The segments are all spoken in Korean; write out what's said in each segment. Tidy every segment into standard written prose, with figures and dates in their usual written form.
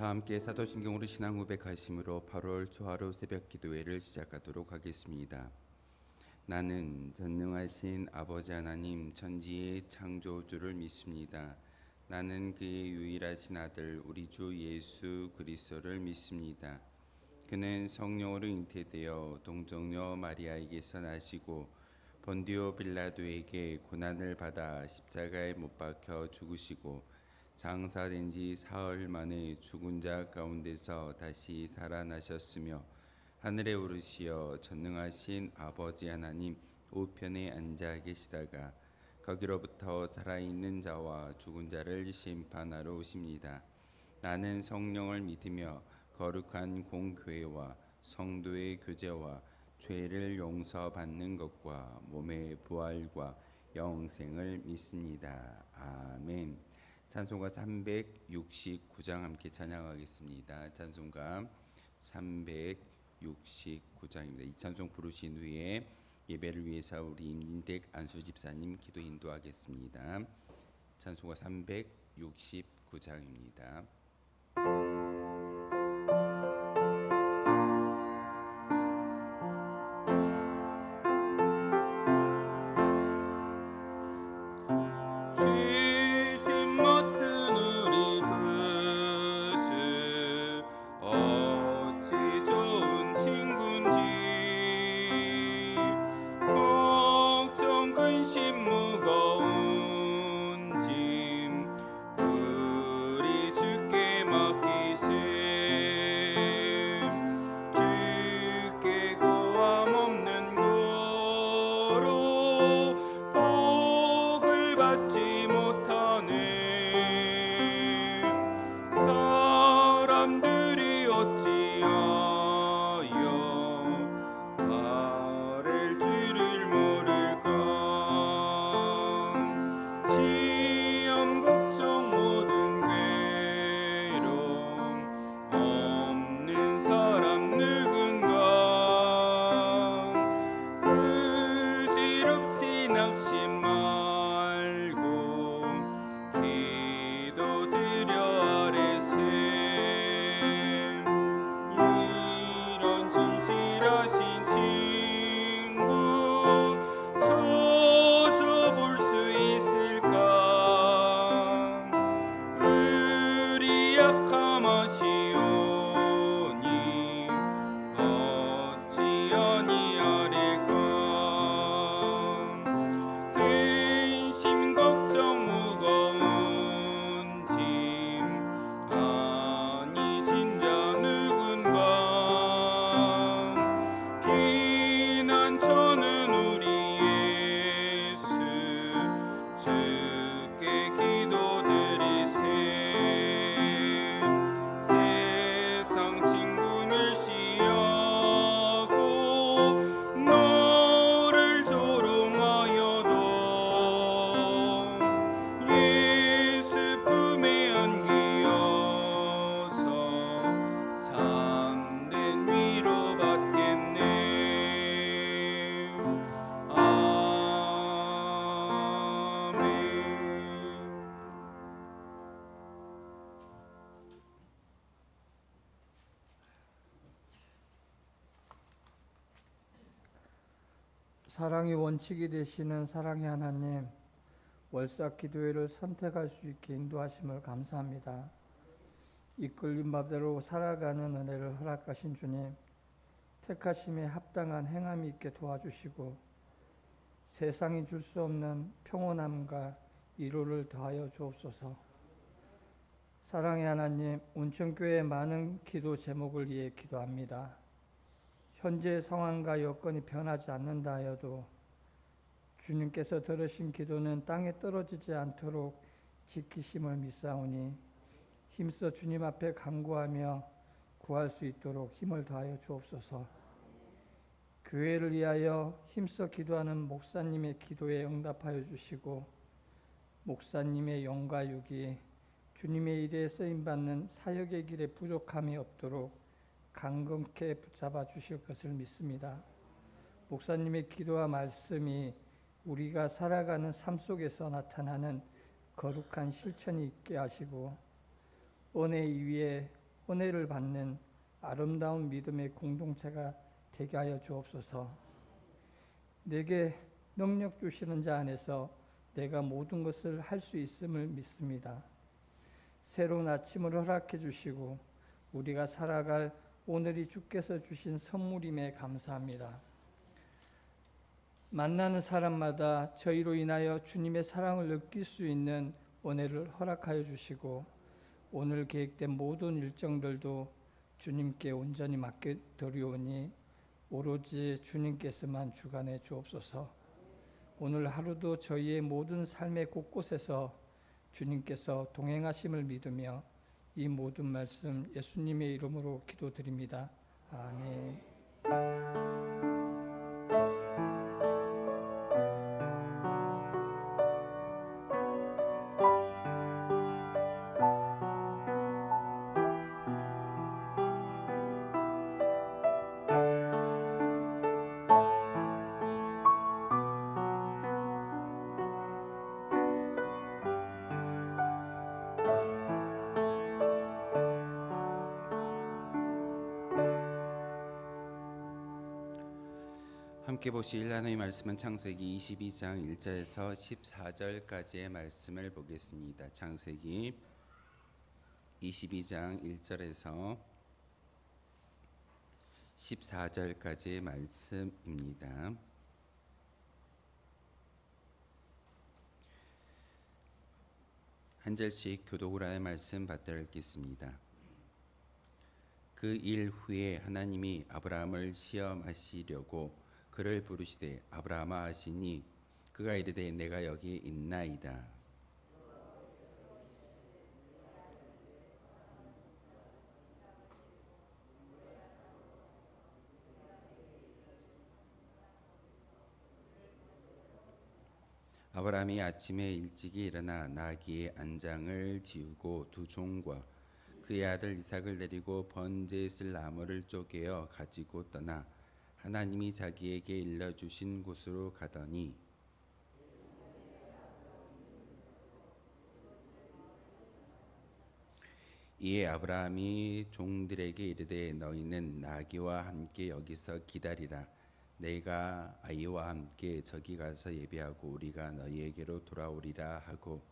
다 함께 사도신경으로 신앙 고백하심으로 8월 초하루 새벽 기도회를 시작하도록 하겠습니다. 나는 전능하신 아버지 하나님 천지의 창조주를 믿습니다. 나는 그의 유일하신 아들 우리 주 예수 그리스도를 믿습니다. 그는 성령으로 잉태되어 동정녀 마리아에게서 나시고 본디오 빌라도에게 고난을 받아 십자가에 못 박혀 죽으시고 장사된 지 사흘 만에 죽은 자 가운데서 다시 살아나셨으며 하늘에 오르시어 전능하신 아버지 하나님 우편에 앉아 계시다가 거기로부터 살아있는 자와 죽은 자를 심판하러 오십니다. 나는 성령을 믿으며 거룩한 공교회와 성도의 교제와 죄를 용서받는 것과 몸의 부활과 영생을 믿습니다. 아멘. 찬송가 369장 함께 찬양하겠습니다. 찬송가 369장입니다. 이 찬송 부르신 후에 예배를 위해서 우리 임진택 안수 집사님 기도 인도하겠습니다. 찬송가 369장입니다. 사랑이 원칙이 되시는 사랑의 하나님, 월삭 기도회를 선택할 수 있게 인도하심을 감사합니다. 이끌림 바대로 살아가는 은혜를 허락하신 주님, 택하심에 합당한 행함이 있게 도와주시고 세상이 줄 수 없는 평온함과 위로를 더하여 주옵소서. 사랑의 하나님, 운천교회의 많은 기도 제목을 위해 기도합니다. 현재 상황과 여건이 변하지 않는다 하여도 주님께서 들으신 기도는 땅에 떨어지지 않도록 지키심을 믿사오니 힘써 주님 앞에 간구하며 구할 수 있도록 힘을 더하여 주옵소서. 교회를 위하여 힘써 기도하는 목사님의 기도에 응답하여 주시고 목사님의 영과 육이 주님의 일에 쓰임받는 사역의 길에 부족함이 없도록 강건케 붙잡아 주실 것을 믿습니다. 목사님의 기도와 말씀이 우리가 살아가는 삶 속에서 나타나는 거룩한 실천이 있게 하시고 은혜 위에 은혜를 받는 아름다운 믿음의 공동체가 되게 하여 주옵소서. 내게 능력 주시는 자 안에서 내가 모든 것을 할 수 있음을 믿습니다. 새로운 아침을 허락해 주시고 우리가 살아갈 오늘이 주께서 주신 선물임에 감사합니다. 만나는 사람마다 저희로 인하여 주님의 사랑을 느낄 수 있는 은혜를 허락하여 주시고 오늘 계획된 모든 일정들도 주님께 온전히 맡겨드리오니 오로지 주님께서만 주관해 주옵소서. 오늘 하루도 저희의 모든 삶의 곳곳에서 주님께서 동행하심을 믿으며 이 모든 말씀 예수님의 이름으로 기도드립니다. 아멘. 함께 보실 하나님의 말씀은 창세기 22장 1절에서 14절까지의 말씀을 보겠습니다. 창세기 22장 1절에서 14절까지의 말씀입니다. 한 절씩 교독을 하여 말씀 받들어 읽겠습니다. 그 일 후에 하나님이 아브라함을 시험하시려고 그를 부르시되 아브라함아 하시니 그가 이르되 내가 여기 있나이다. 아브라함이 아침에 일찍이 일어나 나귀의 안장을 지우고 두 종과 그의 아들 이삭을 데리고 번제에 쓸 나무를 쪼개어 가지고 떠나 하나님이 자기에게 일러주신 곳으로 가더니 이에 아브라함이 종들에게 이르되 너희는 나귀와 함께 여기서 기다리라. 내가 아이와 함께 저기 가서 예배하고 우리가 너희에게로 돌아오리라 하고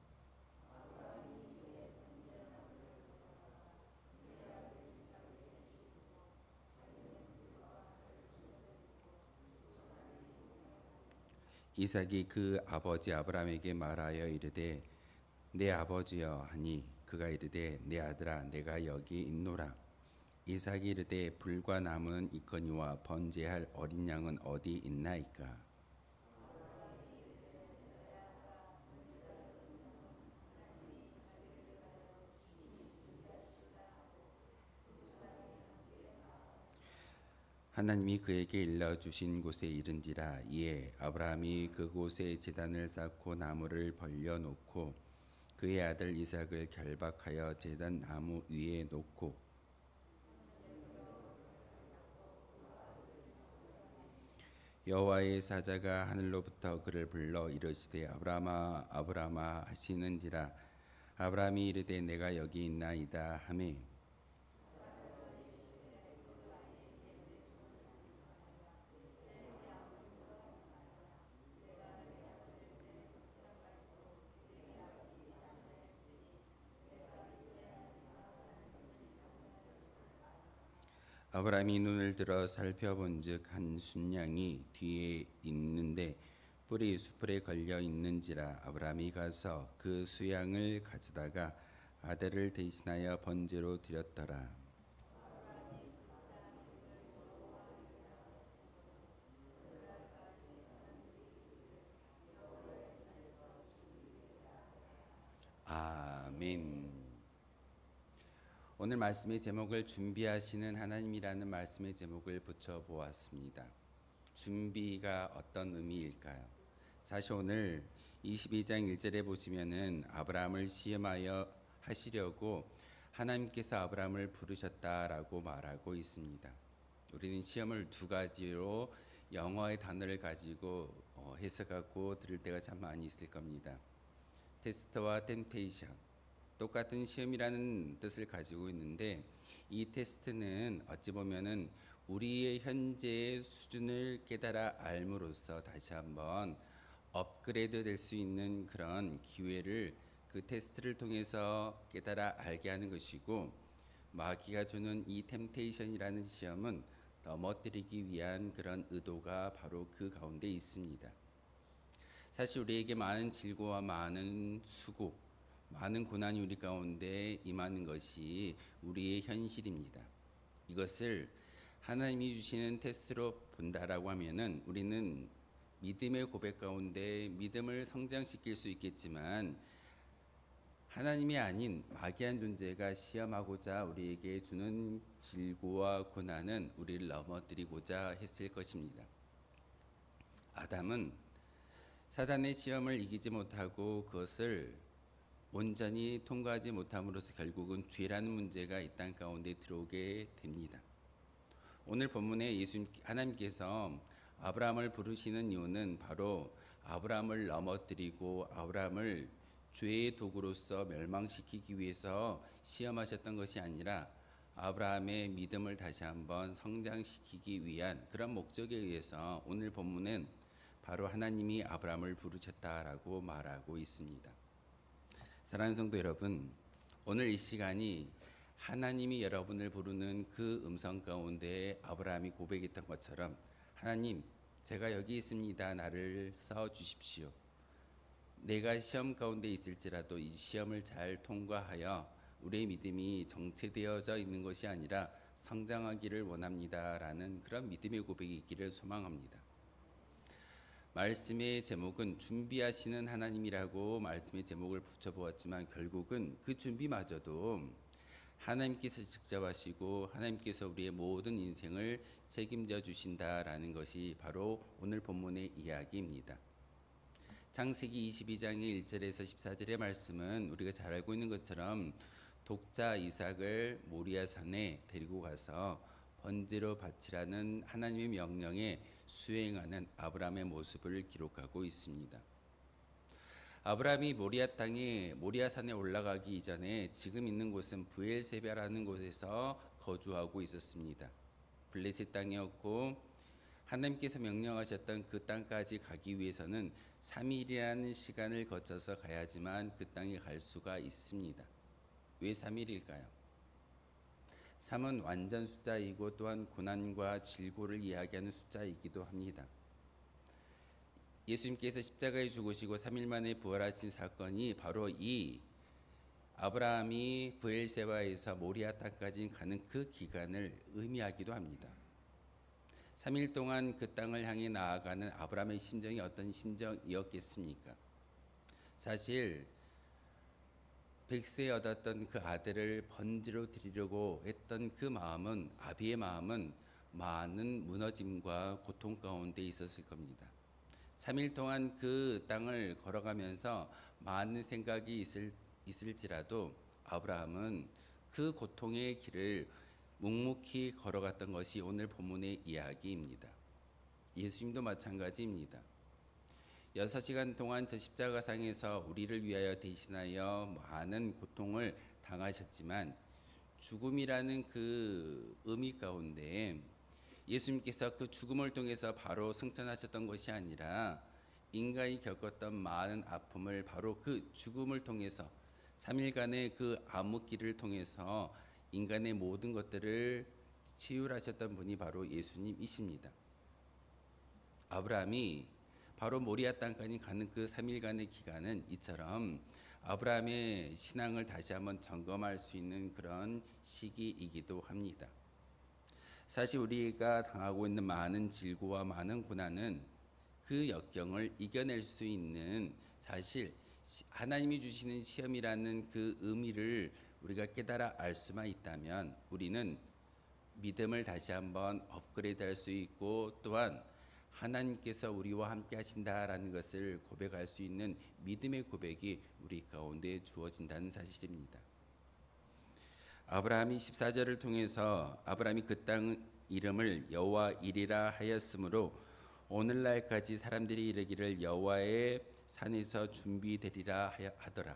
이삭이 그 아버지 아브라함에게 말하여 이르되 내 아버지여 하니 그가 이르되 내 아들아 내가 여기 있노라. 이삭이 이르되 불과 남은 있거니와 번제할 어린 양은 어디 있나이까. 하나님이 그에게 일러주신 곳에 이른지라. 이에 아브라함이 그곳에 제단을 쌓고 나무를 벌려놓고 그의 아들 이삭을 결박하여 제단 나무 위에 놓고 여호와의 사자가 하늘로부터 그를 불러 이르시되 아브라함아 아브라함아 하시는지라. 아브라함이 이르되 내가 여기 있나이다 하매 아브라함이 눈을 들어 살펴본즉 한 순양이 뒤에 있는데 뿔이 수풀에 걸려 있는지라. 아브라함이 가서 그 수양을 가져다가 아들을 대신하여 번제로 드렸더라. 아멘. 오늘 말씀의 제목을 준비하시는 하나님이라는 말씀의 제목을 붙여보았습니다. 준비가 어떤 의미일까요? 사실 오늘 22장 1절에 보시면은 아브라함을 시험하여 하시려고 하나님께서 아브라함을 부르셨다라고 말하고 있습니다. 우리는 시험을 두 가지로 영어의 단어를 가지고 해석하고 들을 때가 참 많이 있을 겁니다. 테스트와 템테이션. 똑같은 시험이라는 뜻을 가지고 있는데 이 테스트는 어찌 보면은 우리의 현재의 수준을 깨달아 알므로써 다시 한번 업그레이드 될 수 있는 그런 기회를 그 테스트를 통해서 깨달아 알게 하는 것이고, 마귀가 주는 이 템테이션이라는 시험은 넘어뜨리기 위한 그런 의도가 바로 그 가운데 있습니다. 사실 우리에게 많은 질고와 많은 수고, 많은 고난이 우리 가운데 임하는 것이 우리의 현실입니다. 이것을 하나님이 주시는 테스트로 본다라고 하면은 우리는 믿음의 고백 가운데 믿음을 성장시킬 수 있겠지만, 하나님이 아닌 마귀한 존재가 시험하고자 우리에게 주는 질고와 고난은 우리를 넘어뜨리고자 했을 것입니다. 아담은 사단의 시험을 이기지 못하고 그것을 온전히 통과하지 못함으로써 결국은 죄라는 문제가 이 땅 가운데 들어오게 됩니다. 오늘 본문에 하나님께서 아브라함을 부르시는 이유는 바로 아브라함을 넘어뜨리고 아브라함을 죄의 도구로서 멸망시키기 위해서 시험하셨던 것이 아니라 아브라함의 믿음을 다시 한번 성장시키기 위한 그런 목적에 의해서 오늘 본문은 바로 하나님이 아브라함을 부르셨다라고 말하고 있습니다. 사랑하는 성도 여러분, 오늘 이 시간이 하나님이 여러분을 부르는 그 음성 가운데 아브라함이 고백했던 것처럼, 하나님, 제가 여기 있습니다. 나를 써 주십시오. 내가 시험 가운데 있을지라도 이 시험을 잘 통과하여 우리의 믿음이 정체되어져 있는 것이 아니라 성장하기를 원합니다라는 그런 믿음의 고백이 있기를 소망합니다. 말씀의 제목은 준비하시는 하나님이라고 말씀의 제목을 붙여보았지만, 결국은 그 준비마저도 하나님께서 직접 하시고 하나님께서 우리의 모든 인생을 책임져 주신다라는 것이 바로 오늘 본문의 이야기입니다. 창세기 22장의 1절에서 14절의 말씀은 우리가 잘 알고 있는 것처럼 독자 이삭을 모리아 산에 데리고 가서 번제로 바치라는 하나님의 명령에 수행하는 아브라함의 모습을 기록하고 있습니다. 아브라함이 모리아 산에 올라가기 이전에 지금 있는 곳은 브엘세바라는 곳에서 거주하고 있었습니다. 블레셋 땅이었고, 하나님께서 명령하셨던 그 땅까지 가기 위해서는 3일이라는 시간을 거쳐서 가야지만 그 땅에 갈 수가 있습니다. 왜 3일일까요? 3은 완전 숫자이고 또한 고난과 질고를 이야기하는 숫자이기도 합니다. 예수님께서 십자가에 죽으시고 3일 만에 부활하신 사건이 바로 이 아브라함이 브엘세바에서 모리아 땅까지 가는 그 기간을 의미하기도 합니다. 3일 동안 그 땅을 향해 나아가는 아브라함의 심정이 어떤 심정이었겠습니까? 사실 100세에 얻었던 그 아들을 번제로 드리려고 했던 그 마음은, 아비의 마음은 많은 무너짐과 고통 가운데 있었을 겁니다. 3일 동안 그 땅을 걸어가면서 많은 생각이 있을지라도 아브라함은 그 고통의 길을 묵묵히 걸어갔던 것이 오늘 본문의 이야기입니다. 예수님도 마찬가지입니다. 6시간 동안 저 십자가상에서 우리를 위하여 대신하여 많은 고통을 당하셨지만, 죽음이라는 그 의미 가운데 예수님께서 그 죽음을 통해서 바로 승천하셨던 것이 아니라 인간이 겪었던 많은 아픔을 바로 그 죽음을 통해서 3일간의 그 암흑기를 통해서 인간의 모든 것들을 치유하셨던 분이 바로 예수님이십니다. 아브라함이 바로 모리아 땅까지 가는 그 3일간의 기간은 이처럼 아브라함의 신앙을 다시 한번 점검할 수 있는 그런 시기이기도 합니다. 사실 우리가 당하고 있는 많은 질고와 많은 고난은 그 역경을 이겨낼 수 있는, 사실 하나님이 주시는 시험이라는 그 의미를 우리가 깨달아 알 수만 있다면 우리는 믿음을 다시 한번 업그레이드할 수 있고, 또한 하나님께서 우리와 함께 하신다라는 것을 고백할 수 있는 믿음의 고백이 우리 가운데 주어진다는 사실입니다. 아브라함이 14절을 통해서 아브라함이 그 땅 이름을 여호와 이리라 하였으므로 오늘날까지 사람들이 이르기를 여호와의 산에서 준비되리라 하더라.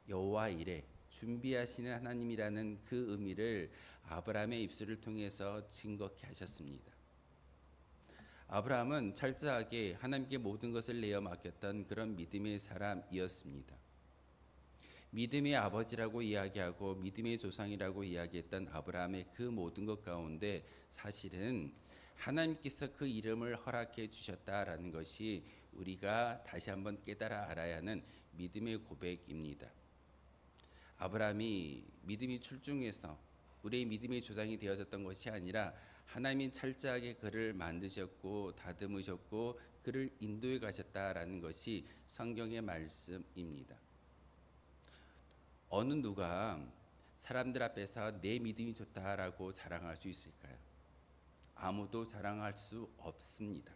여호와 이레 준비하시는 하나님이라는 그 의미를 아브라함의 입술을 통해서 증거케 하셨습니다. 아브라함은 철저하게 하나님께 모든 것을 내어 맡겼던 그런 믿음의 사람이었습니다. 믿음의 아버지라고 이야기하고 믿음의 조상이라고 이야기했던 아브라함의 그 모든 것 가운데 사실은 하나님께서 그 이름을 허락해 주셨다라는 것이 우리가 다시 한번 깨달아 알아야 하는 믿음의 고백입니다. 아브라함이 믿음이 출중해서 우리의 믿음의 조상이 되어졌던 것이 아니라 하나님이 철저하게 그를 만드셨고 다듬으셨고 그를 인도해 가셨다라는 것이 성경의 말씀입니다. 어느 누가 사람들 앞에서 내 믿음이 좋다라고 자랑할 수 있을까요? 아무도 자랑할 수 없습니다.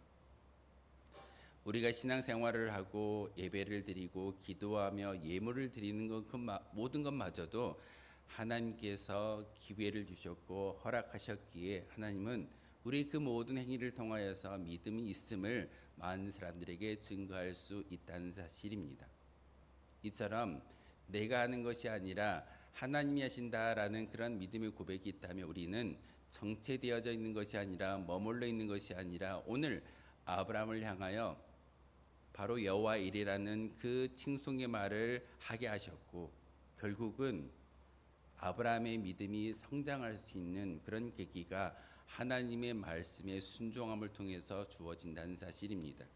우리가 신앙생활을 하고 예배를 드리고 기도하며 예물을 드리는 것 모든 것마저도 하나님께서 기회를 주셨고 허락하셨기에 하나님은 우리 그 모든 행위를 통하여서 믿음이 있음을 많은 사람들에게 증거할 수 있다는 사실입니다. 이처럼 내가 하는 것이 아니라 하나님이 하신다라는 그런 믿음의 고백이 있다면 우리는 정체되어져 있는 것이 아니라 머물러 있는 것이 아니라 오늘 아브라함을 향하여 바로 여호와 이레라는 그 칭송의 말을 하게 하셨고 결국은 아브라함의 믿음이 성장할 수 있는 그런 계기가 하나님의 말씀의 순종함을 통해서 주어진다는 사실입니다.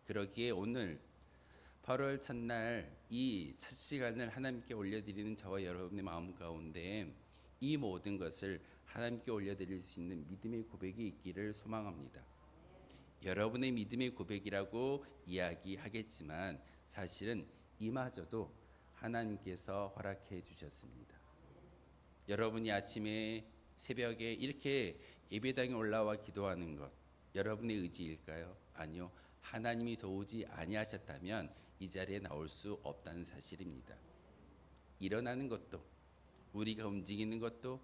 그러기에 오늘 8월 첫날 이 첫 시간을 하나님께 올려드리는 저와 여러분의 마음 가운데 이 모든 것을 하나님께 올려드릴 수 있는 믿음의 고백이 있기를 소망합니다. 여러분의 믿음의 고백이라고 이야기하겠지만 사실은 이마저도 하나님께서 허락해 주셨습니다. 여러분이 아침에 새벽에 이렇게 예배당에 올라와 기도하는 것 여러분의 의지일까요? 아니요. 하나님이 도우지 아니하셨다면 이 자리에 나올 수 없다는 사실입니다. 일어나는 것도 우리가 움직이는 것도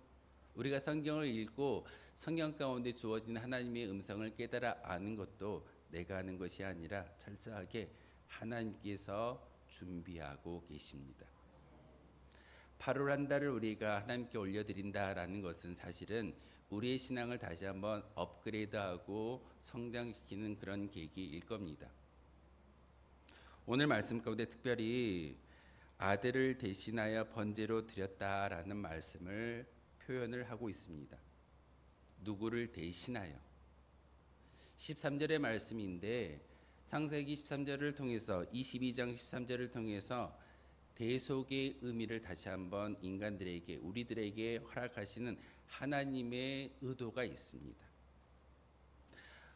우리가 성경을 읽고 성경 가운데 주어진 하나님의 음성을 깨달아 아는 것도 내가 하는 것이 아니라 철저하게 하나님께서 준비하고 계십니다. 8월 한 달을 우리가 하나님께 올려드린다라는 것은 사실은 우리의 신앙을 다시 한번 업그레이드하고 성장시키는 그런 계기일 겁니다. 오늘 말씀 가운데 특별히 아들을 대신하여 번제로 드렸다라는 말씀을 표현을 하고 있습니다. 누구를 대신하여 13절의 말씀인데 창세기 13절을 통해서 22장 13절을 통해서 대속의 의미를 다시 한번 인간들에게 우리들에게 허락하시는 하나님의 의도가 있습니다.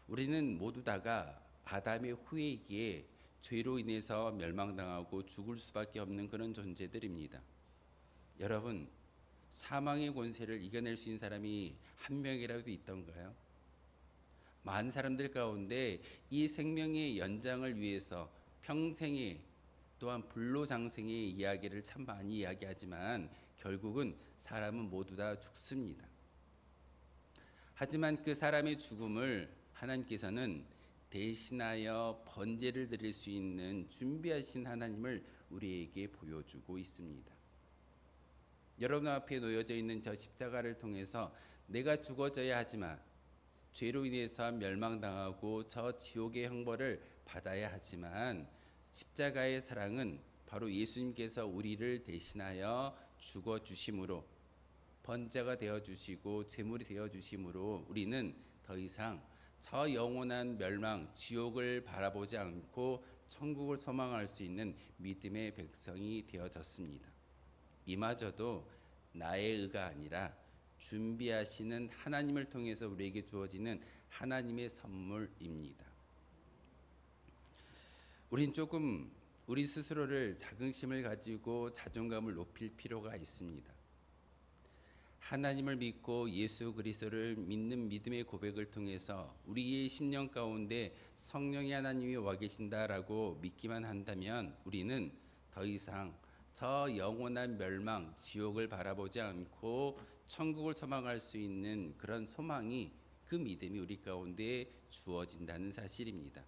우리는 모두 다가 아담의 후예이기에 죄로 인해서 멸망당하고 죽을 수밖에 없는 그런 존재들입니다. 여러분 사망의 권세를 이겨낼 수 있는 사람이 한 명이라도 있던가요? 많은 사람들 가운데 이 생명의 연장을 위해서 평생에 또한 불로장생의 이야기를 참 많이 이야기하지만 결국은 사람은 모두 다 죽습니다. 하지만 그 사람의 죽음을 하나님께서는 대신하여 번제를 드릴 수 있는 준비하신 하나님을 우리에게 보여주고 있습니다. 여러분 앞에 놓여져 있는 저 십자가를 통해서 내가 죽어져야 하지만 죄로 인해서 멸망당하고 저 지옥의 형벌을 받아야 하지만 십자가의 사랑은 바로 예수님께서 우리를 대신하여 죽어주심으로 번제가 되어주시고 제물이 되어주심으로 우리는 더 이상 저 영원한 멸망 지옥을 바라보지 않고 천국을 소망할 수 있는 믿음의 백성이 되어졌습니다. 이마저도 나의 의가 아니라 준비하시는 하나님을 통해서 우리에게 주어지는 하나님의 선물입니다. 우린 조금 우리 스스로를 자긍심을 가지고 자존감을 높일 필요가 있습니다. 하나님을 믿고 예수 그리스도를 믿는 믿음의 고백을 통해서 우리의 심령 가운데 성령의 하나님이 와 계신다라고 믿기만 한다면 우리는 더 이상 저 영원한 멸망, 지옥을 바라보지 않고 천국을 소망할 수 있는 그런 소망이 그 믿음이 우리 가운데 주어진다는 사실입니다.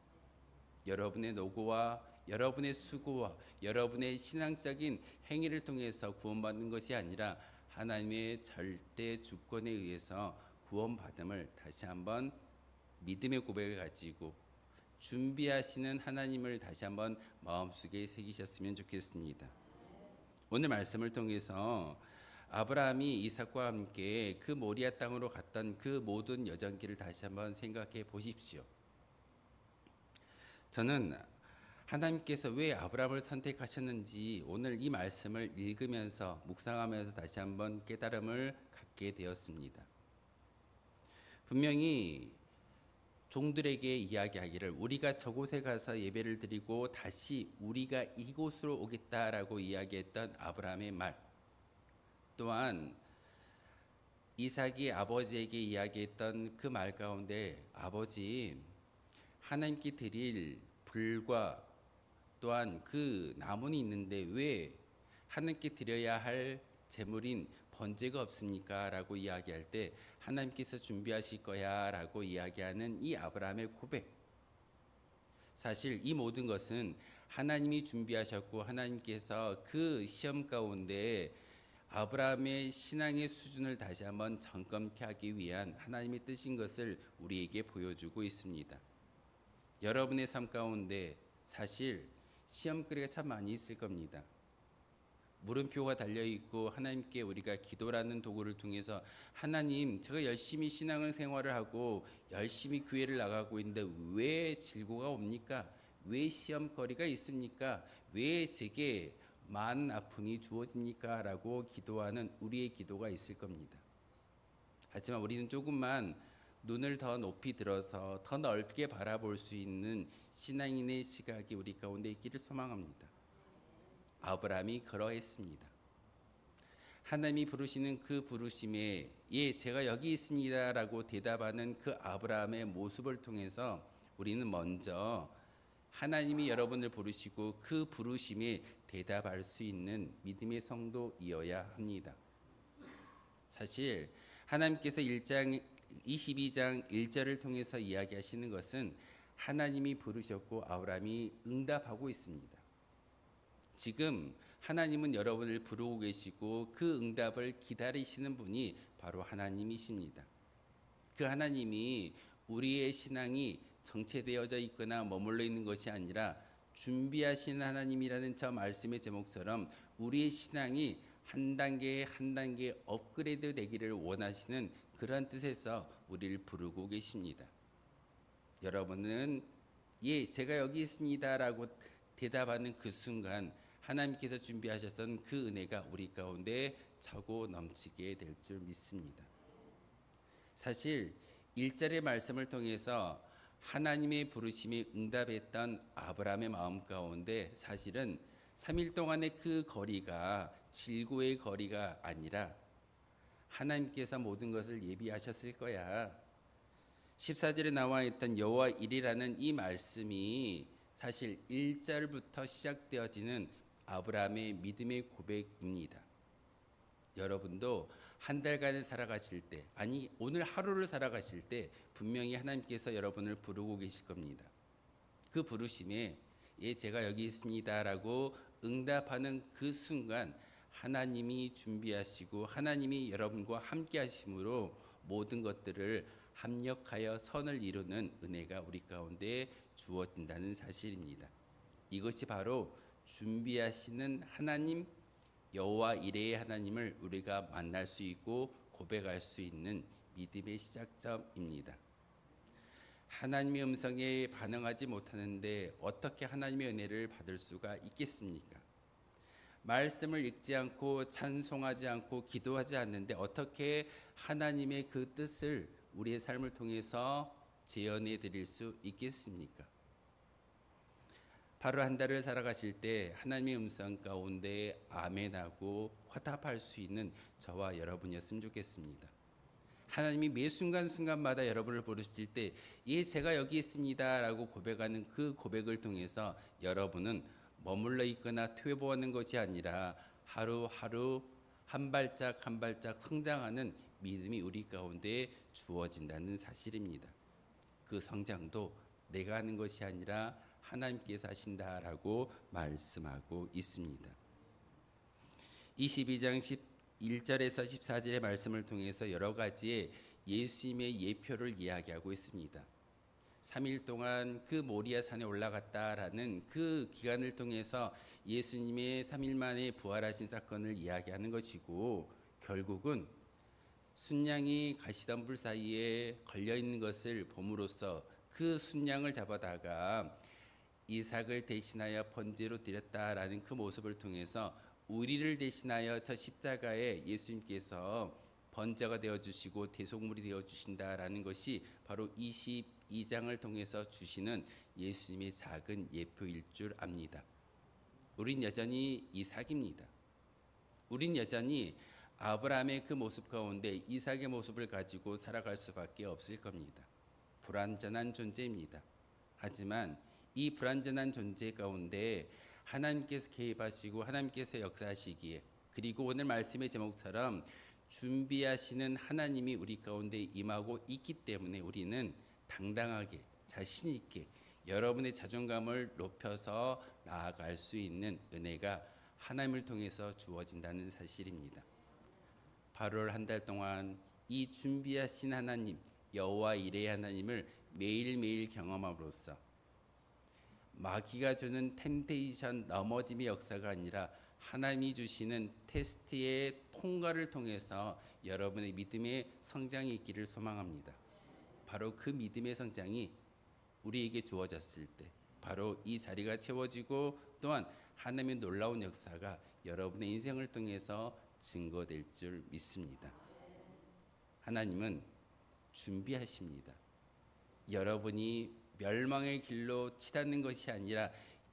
여러분의 노고와 여러분의 수고와 여러분의 신앙적인 행위를 통해서 구원받는 것이 아니라 하나님의 절대 주권에 의해서 구원받음을 다시 한번 믿음의 고백을 가지고 준비하시는 하나님을 다시 한번 마음속에 새기셨으면 좋겠습니다. 오늘 말씀을 통해서 아브라함이 이삭과 함께 그 모리아 땅으로 갔던 그 모든 여정길을 다시 한번 생각해 보십시오. 저는 하나님께서 왜 아브라함을 선택하셨는지 오늘 이 말씀을 읽으면서 묵상하면서 다시 한번 깨달음을 갖게 되었습니다. 분명히 종들에게 이야기하기를 우리가 저곳에 가서 예배를 드리고 다시 우리가 이곳으로 오겠다라고 이야기했던 아브라함의 말, 또한 이삭이 아버지에게 이야기했던 그 말 가운데 아버지 하나님께 드릴 불과 또한 그 나무는 있는데 왜 하나님께 드려야 할 제물인 번제가 없습니까? 라고 이야기할 때 하나님께서 준비하실 거야 라고 이야기하는 이 아브라함의 고백, 사실 이 모든 것은 하나님이 준비하셨고 하나님께서 그 시험 가운데 아브라함의 신앙의 수준을 다시 한번 점검케 하기 위한 하나님의 뜻인 것을 우리에게 보여주고 있습니다. 여러분의 삶 가운데 사실 시험거리가 참 많이 있을 겁니다. 물음표가 달려있고 하나님께 우리가 기도라는 도구를 통해서 하나님, 제가 열심히 신앙을 생활을 하고 열심히 교회를 나가고 있는데 왜 질고가 옵니까? 왜 시험거리가 있습니까? 왜 제게 많은 아픔이 주어집니까? 라고 기도하는 우리의 기도가 있을 겁니다. 하지만 우리는 조금만 눈을 더 높이 들어서 더 넓게 바라볼 수 있는 신앙인의 시각이 우리 가운데 있기를 소망합니다. 아브라함이 그러했습니다. 하나님이 부르시는 그 부르심에 예, 제가 여기 있습니다 라고 대답하는 그 아브라함의 모습을 통해서 우리는 먼저 하나님이 여러분을 부르시고 그 부르심에 대답할 수 있는 믿음의 성도이어야 합니다. 사실 하나님께서 22장 1절을 통해서 이야기하시는 것은 하나님이 부르셨고 아브라함이 응답하고 있습니다. 지금 하나님은 여러분을 부르고 계시고 그 응답을 기다리시는 분이 바로 하나님이십니다. 그 하나님이 우리의 신앙이 정체되어져 있거나 머물러 있는 것이 아니라 준비하신 하나님이라는 저 말씀의 제목처럼 우리의 신앙이 한 단계 한 단계 업그레이드 되기를 원하시는 그런 뜻에서 우리를 부르고 계십니다. 여러분은 예, 제가 여기 있습니다라고 대답하는 그 순간 하나님께서 준비하셨던 그 은혜가 우리 가운데 차고 넘치게 될 줄 믿습니다. 사실 1절의 말씀을 통해서 하나님의 부르심에 응답했던 아브라함의 마음 가운데 사실은 3일 동안의 그 거리가 질고의 거리가 아니라 하나님께서 모든 것을 예비하셨을 거야. 14절에 나와 있던 여호와 일이라는 이 말씀이 사실 1절부터 시작되어지는 아브라함의 믿음의 고백입니다. 여러분도 한 달간을 살아가실 때, 아니 오늘 하루를 살아가실 때 분명히 하나님께서 여러분을 부르고 계실 겁니다. 그 부르심에 예, 제가 여기 있습니다라고 응답하는 그 순간 하나님이 준비하시고 하나님이 여러분과 함께 하심으로 모든 것들을 합력하여 선을 이루는 은혜가 우리 가운데 주어진다는 사실입니다. 이것이 바로 준비하시는 하나님, 여호와 이레의 하나님을 우리가 만날 수 있고 고백할 수 있는 믿음의 시작점입니다. 하나님의 음성에 반응하지 못하는데 어떻게 하나님의 은혜를 받을 수가 있겠습니까? 말씀을 읽지 않고 찬송하지 않고 기도하지 않는데 어떻게 하나님의 그 뜻을 우리의 삶을 통해서 재현해 드릴 수 있겠습니까? 바로 한 달을 살아가실 때 하나님의 음성 가운데 아멘하고 화답할 수 있는 저와 여러분이었으면 좋겠습니다. 하나님이 매 순간순간마다 여러분을 부르실 때 예, 제가 여기 있습니다 라고 고백하는 그 고백을 통해서 여러분은 머물러 있거나 퇴보하는 것이 아니라 하루하루 한 발짝 한 발짝 성장하는 믿음이 우리 가운데 주어진다는 사실입니다. 그 성장도 내가 하는 것이 아니라 하나님께서 하신다라고 말씀하고 있습니다. 22장 11절에서 14절의 말씀을 통해서 여러 가지의 예수님의 예표를 이야기하고 있습니다. 3일 동안 그 모리아 산에 올라갔다라는 그 기간을 통해서 예수님의 3일 만에 부활하신 사건을 이야기하는 것이고, 결국은 순양이 가시덤불 사이에 걸려 있는 것을 봄으로써 그 순양을 잡아다가 이삭을 대신하여 번제로 드렸다라는 그 모습을 통해서 우리를 대신하여 저 십자가에 예수님께서 번제가 되어 주시고 대속물이 되어 주신다라는 것이 바로 22장을 통해서 주시는 예수님의 작은 예표일 줄 압니다. 우린 여전히 이삭입니다. 우린 여전히 아브라함의 그 모습 가운데 이삭의 모습을 가지고 살아갈 수밖에 없을 겁니다. 불완전한 존재입니다. 하지만 이 불완전한 존재 가운데 하나님께서 개입하시고 하나님께서 역사하시기에, 그리고 오늘 말씀의 제목처럼 준비하시는 하나님이 우리 가운데 임하고 있기 때문에 우리는 당당하게 자신 있게 여러분의 자존감을 높여서 나아갈 수 있는 은혜가 하나님을 통해서 주어진다는 사실입니다. 8월 한 달 동안 이 준비하신 하나님, 여호와 이레의 하나님을 매일매일 경험함으로써 마귀가 주는 템테이션, 넘어짐의 역사가 아니라 하나님이 주시는 테스트의 통과를 통해서 여러분의 믿음의 성장이 있기를 소망합니다. 바로 그 믿음의 성장이 우리에게 주어졌을 때 바로 이 자리가 채워지고, 또한 하나님의 놀라운 역사가 여러분의 인생을 통해서 증거될 줄 믿습니다. 하나님은 준비하십니다. 여러분이 멸망의 길로 치닫는 것이 아니라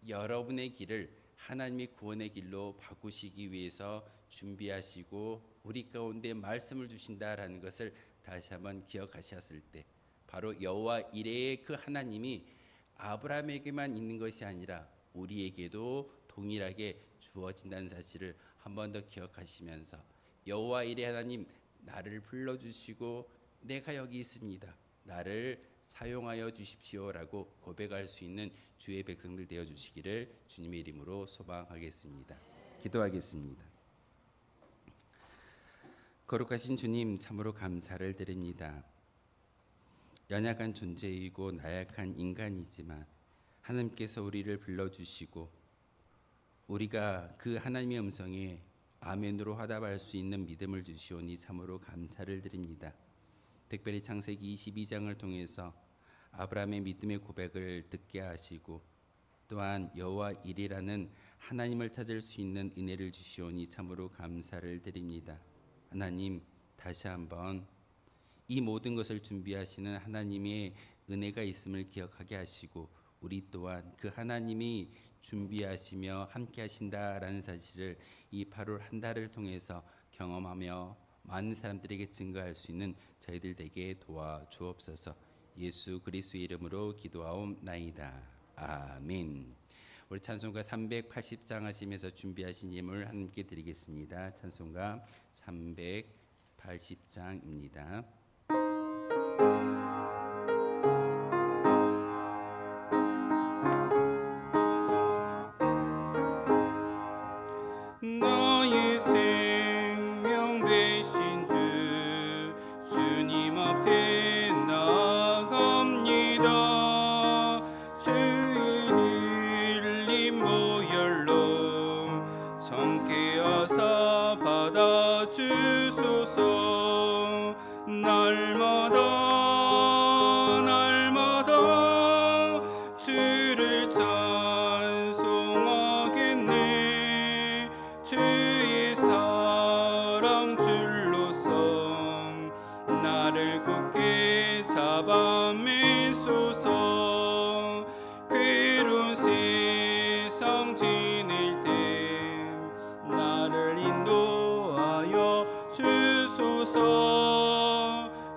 여러분의 길을 하나님의 구원의 길로 바꾸시기 위해서 준비하시고 우리 가운데 말씀을 주신다라는 것을 다시 한번 기억하셨을 때, 바로 여호와 이레의 그 하나님이 아브라함에게만 있는 것이 아니라 우리에게도 동일하게 주어진다는 사실을 한 번 더 기억하시면서, 여호와 이레 하나님, 나를 불러주시고 내가 여기 있습니다, 나를 사용하여 주십시오라고 고백할 수 있는 주의 백성들 되어 주시기를 주님의 이름으로 소망하겠습니다. 기도하겠습니다. 거룩하신 주님, 참으로 감사를 드립니다. 연약한 존재이고 나약한 인간이지만 하나님께서 우리를 불러주시고 우리가 그 하나님의 음성에 아멘으로 화답할 수 있는 믿음을 주시오니 참으로 감사를 드립니다. 특별히 창세기 22장을 통해서 아브라함의 믿음의 고백을 듣게 하시고, 또한 여호와 이레라는 하나님을 찾을 수 있는 은혜를 주시오니 참으로 감사를 드립니다. 하나님, 다시 한번 이 모든 것을 준비하시는 하나님의 은혜가 있음을 기억하게 하시고, 우리 또한 그 하나님이 준비하시며 함께 하신다라는 사실을 이 8월 한 달을 통해서 경험하며 많은 사람들에게 증거할 수 있는 저희들 되게 도와주옵소서. 예수 그리스도의 이름으로 기도하옵나이다. 아멘. 우리 찬송가 380장 하시면서 준비하신 예물 하나님께 드리겠습니다. 찬송가 380장입니다. 나의 생명 되신 주 주님 앞에 나갑니다. 주의 흘린 보혈로 정케 하사 받아주소서. 날마다 주를 찬송하겠네. 주의 사랑 줄로서 나를 굳게 잡아 매소서. 괴로운 세상 지낼 때 나를 인도하여 주소서.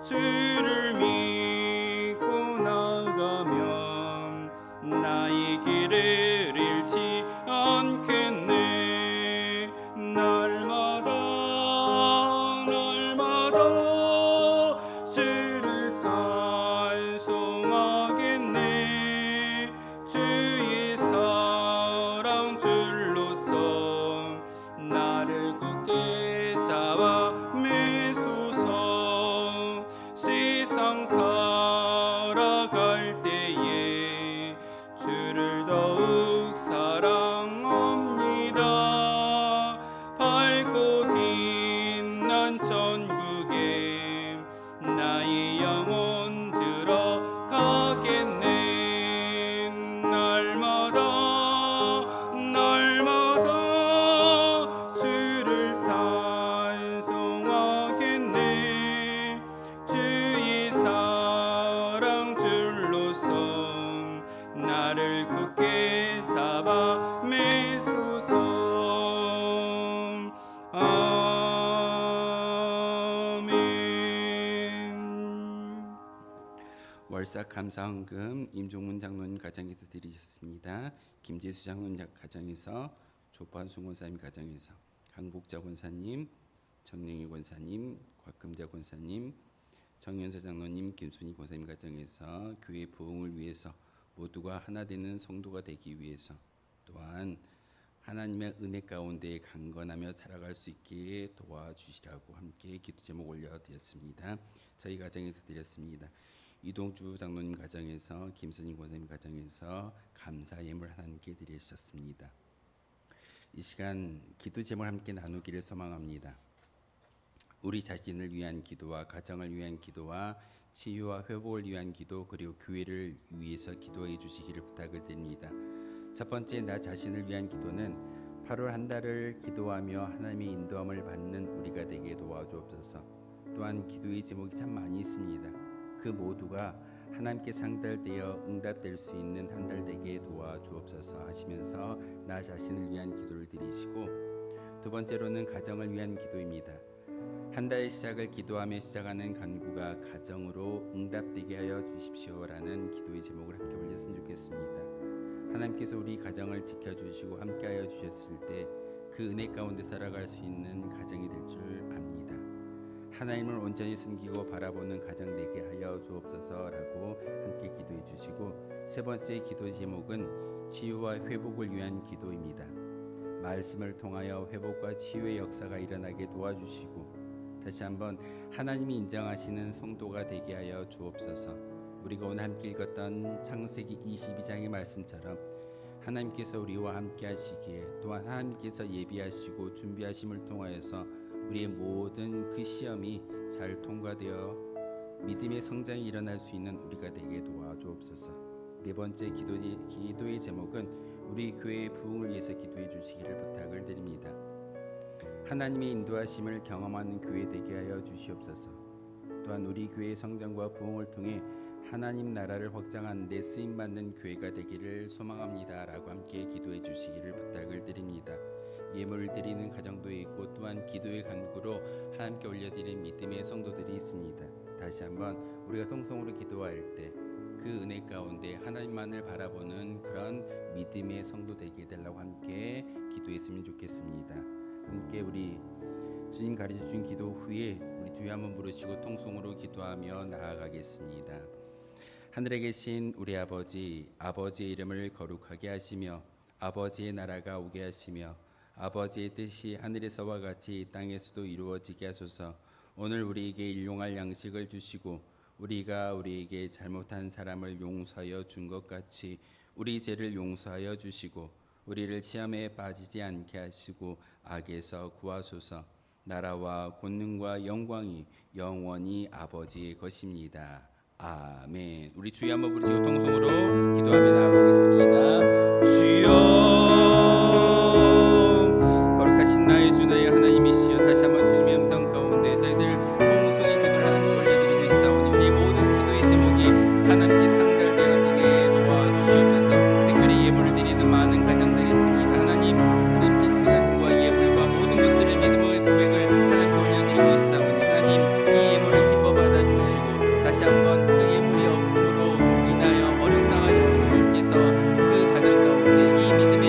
주를 믿고 나가면 나의 길을 잃지 않겠네. 날마다 주를 찬송하겠네. 주의 말사 감사헌금 임종문 장로님 가정에서 드리셨습니다. 김재수 장로님 가정에서, 조판순 권사님 가정에서, 강복자 권사님, 정영희 권사님, 곽금자 권사님, 정연서 장로님, 김순희 권사님 가정에서 교회 부흥을 위해서 모두가 하나 되는 성도가 되기 위해서, 또한 하나님의 은혜 가운데 강건하며 살아갈 수 있게 도와주시라고 함께 기도 제목 올려드렸습니다. 저희 가정에서 드렸습니다. 이동주 장로님 가정에서, 김선희 권사님 가정에서 감사 예물 하나님께 드리셨습니다. 이 시간 기도 제목을 함께 나누기를 소망합니다. 우리 자신을 위한 기도와 가정을 위한 기도와 치유와 회복을 위한 기도, 그리고 교회를 위해서 기도해 주시기를 부탁을 드립니다. 첫 번째, 나 자신을 위한 기도는 8월 한 달을 기도하며 하나님의 인도함을 받는 우리가 되게 도와주옵소서. 또한 기도의 제목이 참 많이 있습니다. 그 모두가 하나님께 상달되어 응답될 수 있는 한 달 되게 도와주옵소서 하시면서 나 자신을 위한 기도를 드리시고, 두 번째로는 가정을 위한 기도입니다. 한 달의 시작을 기도하며 시작하는 간구가 가정으로 응답되게 하여 주십시오라는 기도의 제목을 함께 올렸으면 좋겠습니다. 하나님께서 우리 가정을 지켜주시고 함께하여 주셨을 때 그 은혜 가운데 살아갈 수 있는 가정이 될 줄 압니다. 하나님을 온전히 숨기고 바라보는 가정 되게 하여 주옵소서라고 함께 기도해 주시고, 세 번째 기도 제목은 치유와 회복을 위한 기도입니다. 말씀을 통하여 회복과 치유의 역사가 일어나게 도와주시고, 다시 한번 하나님이 인정하시는 성도가 되게 하여 주옵소서. 우리가 오늘 함께 읽었던 창세기 22장의 말씀처럼 하나님께서 우리와 함께 하시기에, 또한 하나님께서 예비하시고 준비하심을 통하여서 우리의 모든 그 시험이 잘 통과되어 믿음의 성장이 일어날 수 있는 우리가 되게 도와주옵소서. 네 번째 기도의 제목은 우리 교회의 부흥을 위해서 기도해 주시기를 부탁을 드립니다. 하나님의 인도하심을 경험하는 교회 되게 하여 주시옵소서. 또한 우리 교회의 성장과 부흥을 통해 하나님 나라를 확장하는 데 쓰임받는 교회가 되기를 소망합니다 라고 함께 기도해 주시기를 부탁을 드립니다. 예물을 드리는 가정도 있고, 또한 기도의 간구로 하나님께 올려드리는 믿음의 성도들이 있습니다. 다시 한번 우리가 통성으로 기도할 때 그 은혜 가운데 하나님만을 바라보는 그런 믿음의 성도 되게 해달라고 함께 기도했으면 좋겠습니다. 함께 우리 주님 가르쳐주신 기도 후에 우리 주여 한번 부르시고 통성으로 기도하며 나아가겠습니다. 하늘에 계신 우리 아버지, 아버지의 이름을 거룩하게 하시며 아버지의 나라가 오게 하시며 아버지의 뜻이 하늘에서와 같이 땅에서도 이루어지게 하소서. 오늘 우리에게 일용할 양식을 주시고, 우리가 우리에게 잘못한 사람을 용서하여 준 것 같이 우리 죄를 용서하여 주시고, 우리를 시험에 빠지지 않게 하시고 악에서 구하소서. 나라와 권능과 영광이 영원히 아버지의 것입니다. 아멘. 우리 주여 한번 부르시고 통성으로 기도하며 나아가겠습니다. 주여, 거룩하신 나의 주 나의 하나님이시여, 다시 한번 주님의 음성 가운데 저희들 통성의 기도를 하나님께 올려드리고 있사오니 우리 모든 기도의 제목이 하나님께 상달되어지게 도와주시옵소서. 특별히 예물을 드리는 많은 가정들이 있습니다. 하나님께 시간과 예물과 모든 것들의 믿음의 고백을 하나님께 올려드리고 있사오니 하나님, 이 예물을 기뻐 받아주시고, 다시 한번 그 예물이 없음으로 인하여 어려움 당하는 주님께서 그 가정 가운데 이 믿음의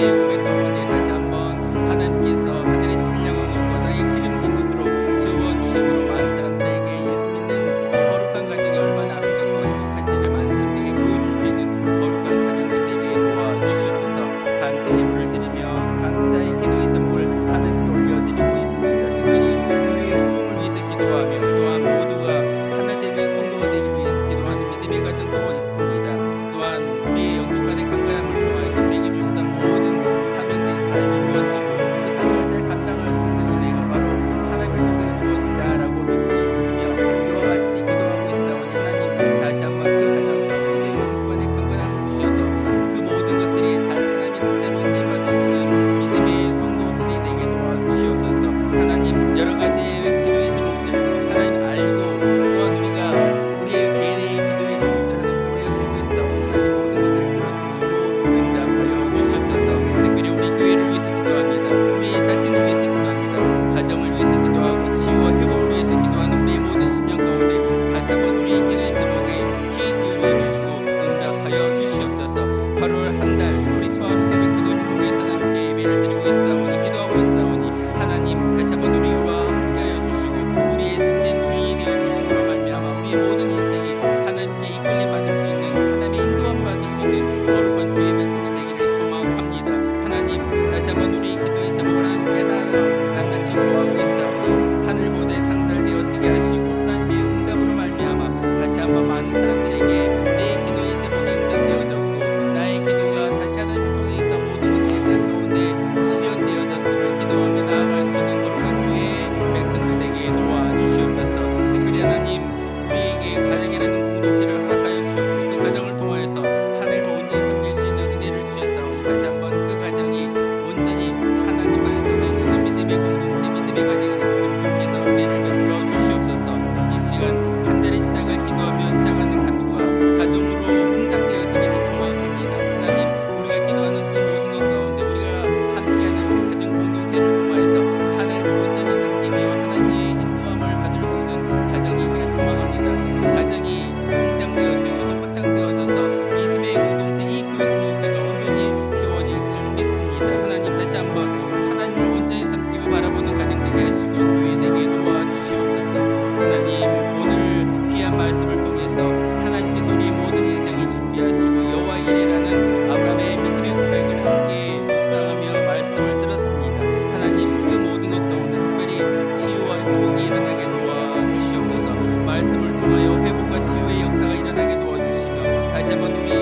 다시 한번 우리